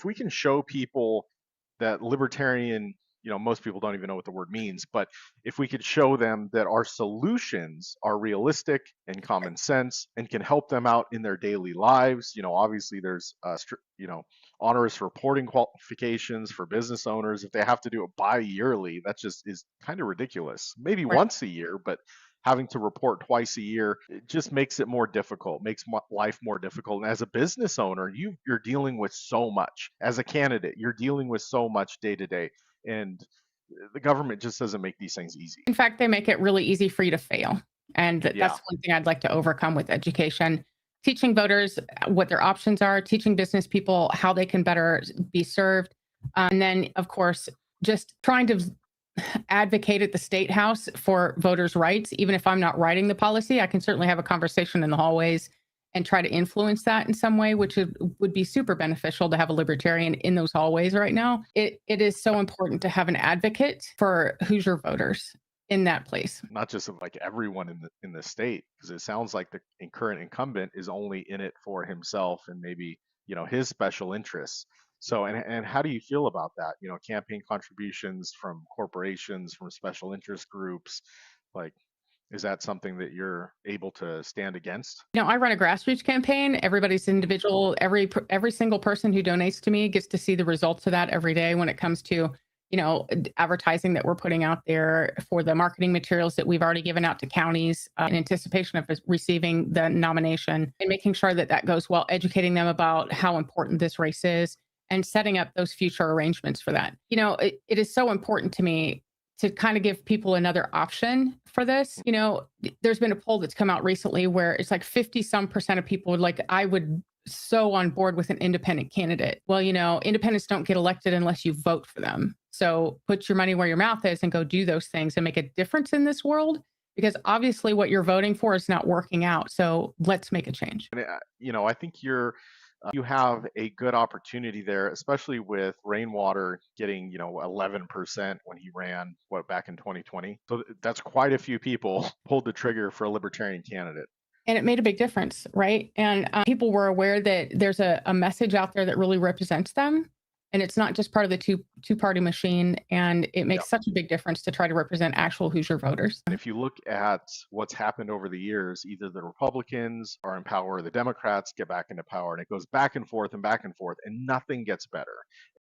if we can show people that libertarian, most people don't even know what the word means, but if we could show them that our solutions are realistic and common sense and can help them out in their daily lives, obviously there's, onerous reporting qualifications for business owners. If they have to do it bi-yearly, that just is kind of ridiculous. Maybe Right. once a year, but having to report twice a year, it just makes it more difficult, makes life more difficult. And as a business owner, you're dealing with so much. As a candidate, you're dealing with so much day to day. And the government just doesn't make these things easy. In fact, they make it really easy for you to fail. And Yeah. that's one thing I'd like to overcome with education. Teaching voters what their options are, teaching business people how they can better be served. And then, of course, just trying to advocate at the state house for voters' rights. Even if I'm not writing the policy, I can certainly have a conversation in the hallways and try to influence that in some way, which would be super beneficial to have a libertarian in those hallways right now. It is so important to have an advocate for Hoosier voters in that place. Not just of like everyone in the state, because it sounds like the current incumbent is only in it for himself and maybe his special interests. So and how do you feel about that? Campaign contributions from corporations, from special interest groups, like, is that something that you're able to stand against? I run a grassroots campaign. Everybody's individual. Every single person who donates to me gets to see the results of that every day when it comes to advertising that we're putting out there for the marketing materials that we've already given out to counties in anticipation of receiving the nomination, and making sure that that goes well, educating them about how important this race is and setting up those future arrangements for that. It is so important to me to kind of give people another option for this. There's been a poll that's come out recently where it's like 50 some percent of people would like, I would so on board with an independent candidate. Well, independents don't get elected unless you vote for them. So put your money where your mouth is and go do those things and make a difference in this world, because obviously what you're voting for is not working out. So let's make a change. And I think you have a good opportunity there, especially with Rainwater getting 11% when he ran back in 2020. So that's quite a few people pulled the trigger for a libertarian candidate. And it made a big difference, right? And people were aware that there's a message out there that really represents them. And it's not just part of the two-party machine. And it makes such a big difference to try to represent actual Hoosier voters. And if you look at what's happened over the years, either the Republicans are in power or the Democrats get back into power, and it goes back and forth and back and forth, and nothing gets better.